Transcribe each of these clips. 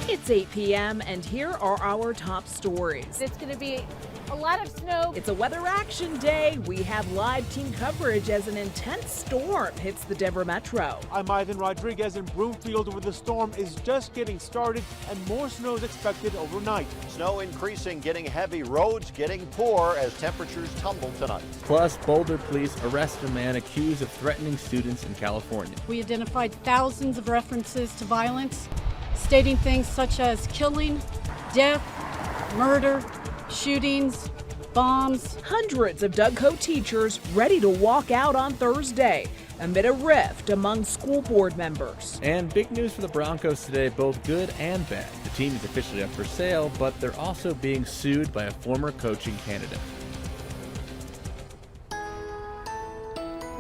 It's 8 p.m. and here are our top stories. It's going to be a lot of snow. It's a weather action day. We have live team coverage as an intense storm hits the Denver metro. I'm Ivan Rodriguez in Broomfield, where the storm is just getting started and more snow is expected overnight. Snow increasing, getting heavy, roads getting poor as temperatures tumble tonight. Plus, Boulder police arrest a man accused of threatening students in California. We identified thousands of references to violence, stating things such as killing, death, murder, shootings, bombs. Hundreds of Dougco teachers ready to walk out on Thursday amid a rift among school board members. And big news for the Broncos today, both good and bad. The team is officially up for sale, but they're also being sued by a former coaching candidate.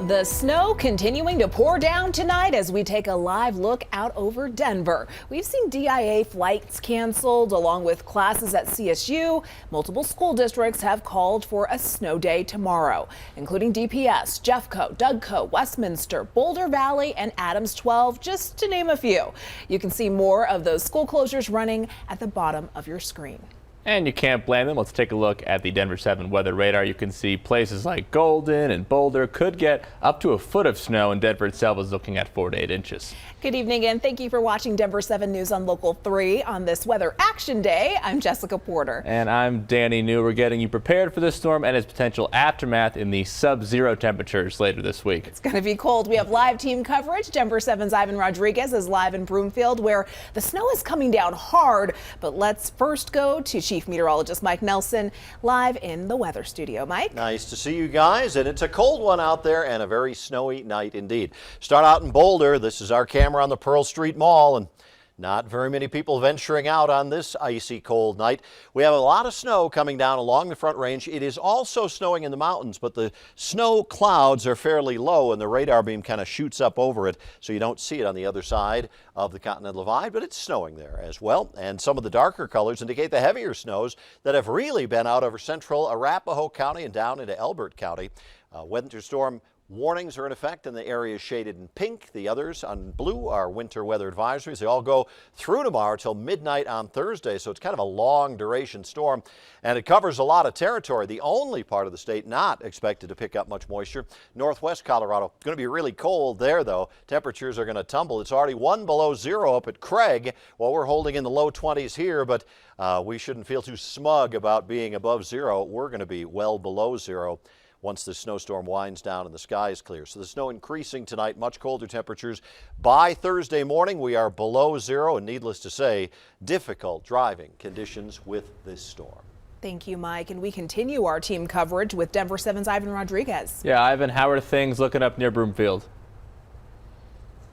The snow continuing to pour down tonight as we take a live look out over Denver. We've seen DIA flights canceled along with classes at CSU. Multiple school districts have called for a snow day tomorrow, including DPS, Jeffco, Dougco, Westminster, Boulder Valley, and Adams 12, just to name a few. You can see more of those school closures running at the bottom of your screen. And you can't blame them. Let's take a look at the Denver 7 weather radar. You can see places like Golden and Boulder could get up to a foot of snow, and Denver itself is looking at 4 to 8 inches. Good evening, and thank you for watching Denver 7 News on Local 3 on this Weather Action Day. I'm Jessica Porter. And I'm Danny New. We're getting you prepared for this storm and its potential aftermath in the sub-zero temperatures later this week. It's going to be cold. We have live team coverage. Denver 7's Ivan Rodriguez is live in Broomfield, where the snow is coming down hard. But let's first go to Chief Meteorologist Mike Nelson live in the weather studio. Mike? Nice to see you guys, and it's a cold one out there and a very snowy night indeed. Start out in Boulder. This is our camera on the Pearl Street Mall, and not very many people venturing out on this icy cold night. We have a lot of snow coming down along the Front Range. It is also snowing in the mountains, but the snow clouds are fairly low and the radar beam kind of shoots up over it, so you don't see it on the other side of the Continental Divide, but it's snowing there as well. And some of the darker colors indicate the heavier snows that have really been out over central Arapahoe County and down into Elbert County. Winter storm warnings are in effect in the areas shaded in pink. The others on blue are winter weather advisories. They all go through tomorrow till midnight on Thursday, so it's kind of a long duration storm, and it covers a lot of territory. The only part of the state not expected to pick up much moisture, northwest Colorado. Going to be really cold there, though. Temperatures are going to tumble. It's already 1 below zero up at Craig, while we're holding in the low 20s here, but we shouldn't feel too smug about being above zero. We're going to be well below zero once the snowstorm winds down and the sky is clear. So the snow increasing tonight, much colder temperatures. By Thursday morning, we are below zero, and needless to say, difficult driving conditions with this storm. Thank you, Mike. And we continue our team coverage with Denver 7's Ivan Rodriguez. Yeah, Ivan, how are things looking up near Broomfield?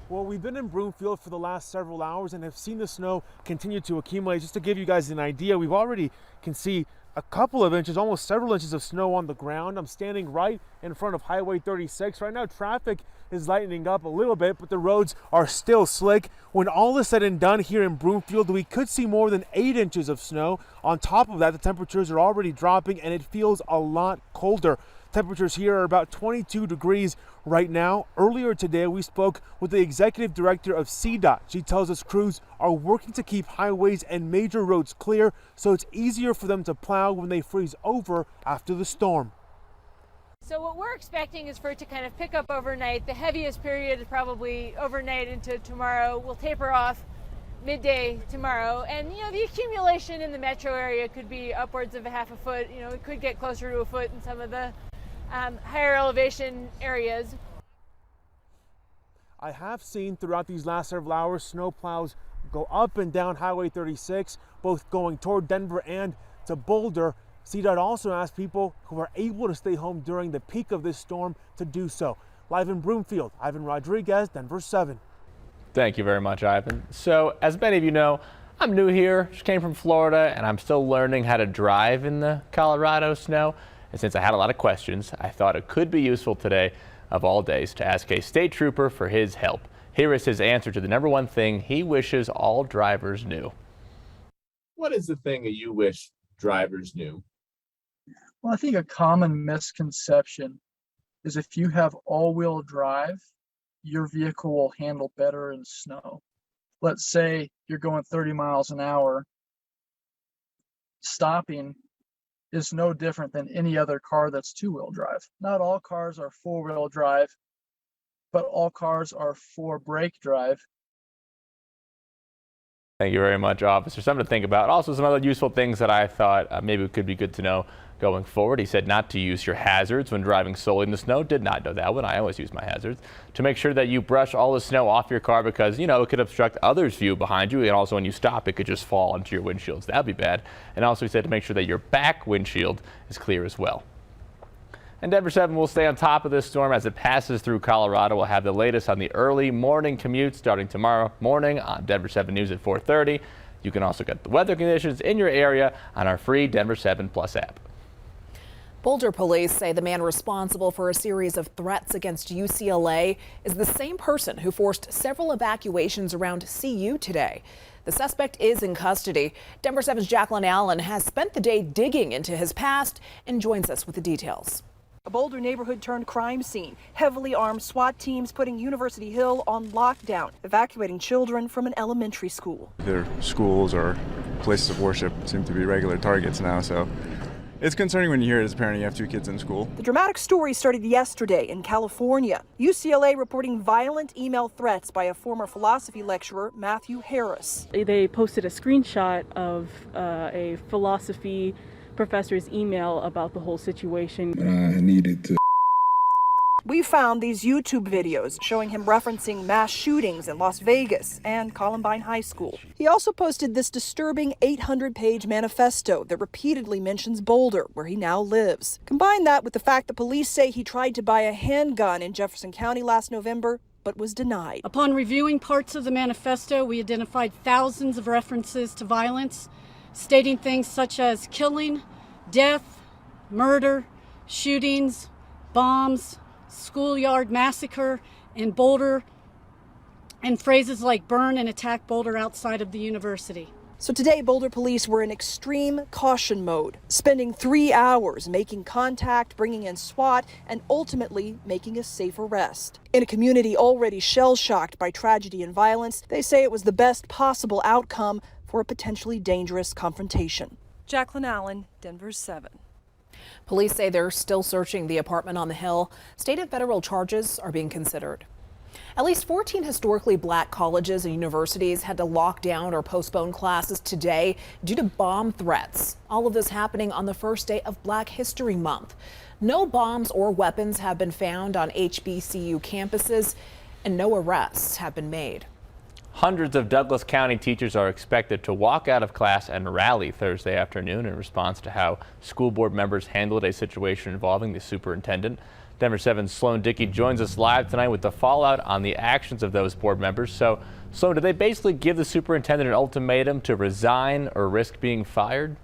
Well, we've been in Broomfield for the last several hours and have seen the snow continue to accumulate. Just to give you guys an idea, we've already can see a couple of inches, almost several inches of snow on the ground. I'm standing right in front of Highway 36. Right now, traffic is lightening up a little bit, but the roads are still slick. When all is said and done here in Broomfield, we could see more than 8 inches of snow. On top of that, the temperatures are already dropping and it feels a lot colder. Temperatures here are about 22 degrees right now. Earlier today, we spoke with the executive director of CDOT. She tells us crews are working to keep highways and major roads clear, so it's easier for them to plow when they freeze over after the storm. So what we're expecting is for it to kind of pick up overnight. The heaviest period is probably overnight into tomorrow. We'll taper off midday tomorrow, and the accumulation in the metro area could be upwards of a half a foot. It could get closer to a foot in some of the higher elevation areas. I have seen throughout these last several hours snow plows go up and down Highway 36, both going toward Denver and to Boulder. CDOT also asked people who are able to stay home during the peak of this storm to do so. Live in Broomfield, Ivan Rodriguez, Denver 7. Thank you very much, Ivan. So, as many of you know, I'm new here, just came from Florida, and I'm still learning how to drive in the Colorado snow. And since I had a lot of questions, I thought it could be useful today, of all days, to ask a state trooper for his help. Here is his answer to the number one thing he wishes all drivers knew. What is the thing that you wish drivers knew? Well, I think a common misconception is if you have all-wheel drive, your vehicle will handle better in snow. let's say you're going 30 miles an hour, stopping is no different than any other car that's two-wheel drive. Not all cars are four-wheel drive, but all cars are four-brake drive. Thank you very much, officer. Something to think about. Also, some other useful things that I thought maybe could be good to know going forward. He said not to use your hazards when driving solely in the snow. Did not know that one. I always use my hazards. To make sure that you brush all the snow off your car because, you know, it could obstruct others' view behind you. And also when you stop, it could just fall into your windshields. That'd be bad. And also he said to make sure that your back windshield is clear as well. And Denver 7 will stay on top of this storm as it passes through Colorado. We'll have the latest on the early morning commute starting tomorrow morning on Denver 7 News at 4:30. You can also get the weather conditions in your area on our free Denver 7 Plus app. Boulder police say the man responsible for a series of threats against UCLA is the same person who forced several evacuations around CU today. The suspect is in custody. Denver 7's Jacqueline Allen has spent the day digging into his past and joins us with the details. A Boulder neighborhood turned crime scene. Heavily armed SWAT teams putting University Hill on lockdown, evacuating children from an elementary school. Their schools or places of worship seem to be regular targets now, so it's concerning when you hear it as a parent you have two kids in school. The dramatic story started yesterday in California. UCLA reporting violent email threats by a former philosophy lecturer, Matthew Harris. They posted a screenshot of a philosophy professor's email about the whole situation. I needed to. We found these YouTube videos showing him referencing mass shootings in Las Vegas and Columbine High School. He also posted this disturbing 800-page manifesto that repeatedly mentions Boulder, where he now lives. Combine that with the fact that police say he tried to buy a handgun in Jefferson County last November, but was denied. Upon reviewing parts of the manifesto, we identified thousands of references to violence, stating things such as killing, death, murder, shootings, bombs, schoolyard massacre in Boulder, and phrases like burn and attack Boulder outside of the university. So today, Boulder police were in extreme caution mode, spending 3 hours making contact, bringing in SWAT, and ultimately making a safe arrest. In a community already shell-shocked by tragedy and violence, they say it was the best possible outcome for a potentially dangerous confrontation. Jacqueline Allen, Denver 7. Police say they're still searching the apartment on the hill. State and federal charges are being considered. At least 14 historically black colleges and universities had to lock down or postpone classes today due to bomb threats. All of this happening on the first day of Black History Month. No bombs or weapons have been found on HBCU campuses, and no arrests have been made. Hundreds of Douglas County teachers are expected to walk out of class and rally Thursday afternoon in response to how school board members handled a situation involving the superintendent. Denver 7's Sloan Dickey joins us live tonight with the fallout on the actions of those board members. So, Sloan, did they basically give the superintendent an ultimatum to resign or risk being fired?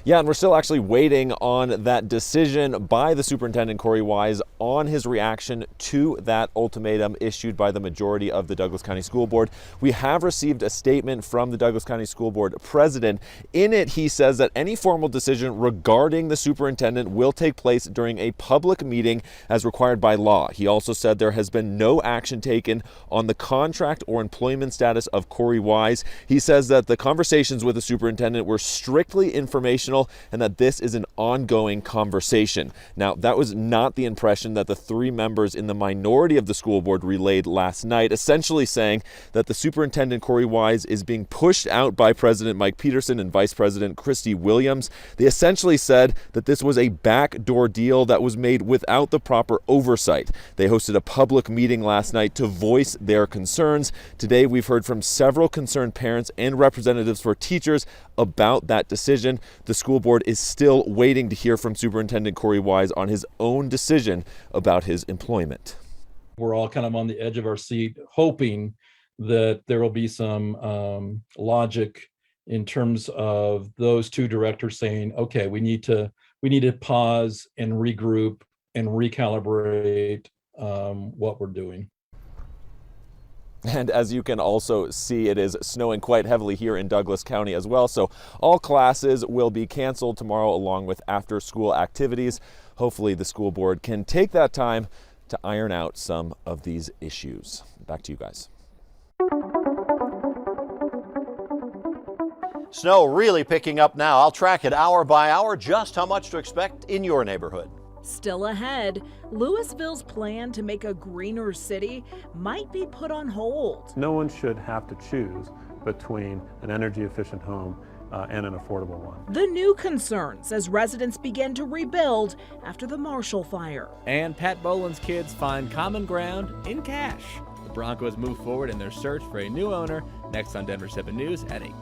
Yeah, and we're still actually waiting on that decision by the superintendent, Corey Wise, on his reaction to that ultimatum issued by the majority of the Douglas County School Board. We have received a statement from the Douglas County School Board president. In it, he says that any formal decision regarding the superintendent will take place during a public meeting as required by law. He also said there has been no action taken on the contract or employment status of Corey Wise. He says that the conversations with the superintendent were strictly informational and that this is an ongoing conversation. Now, that was not the impression that the three members in the minority of the school board relayed last night, essentially saying that the superintendent, Corey Wise, is being pushed out by President Mike Peterson and Vice President Christy Williams. They essentially said that this was a backdoor deal that was made without the proper oversight. They hosted a public meeting last night to voice their concerns. Today, we've heard from several concerned parents and representatives for teachers about that decision. The school board is still waiting to hear from Superintendent Corey Wise on his own decision about his employment. We're all kind of on the edge of our seat, hoping that there will be some logic in terms of those two directors saying, okay, we need to pause and regroup and recalibrate what we're doing. And as you can also see, it is snowing quite heavily here in Douglas County as well. So all classes will be canceled tomorrow along with after school activities. Hopefully the school board can take that time to iron out some of these issues. Back to you guys. Snow really picking up now. I'll track it hour by hour just how much to expect in your neighborhood. Still ahead, Louisville's plan to make a greener city might be put on hold. No one should have to choose between an energy-efficient home and an affordable one. The new concerns as residents begin to rebuild after the Marshall Fire. And Pat Boland's kids find common ground in cash. The Broncos move forward in their search for a new owner. Next on Denver 7 News at 8.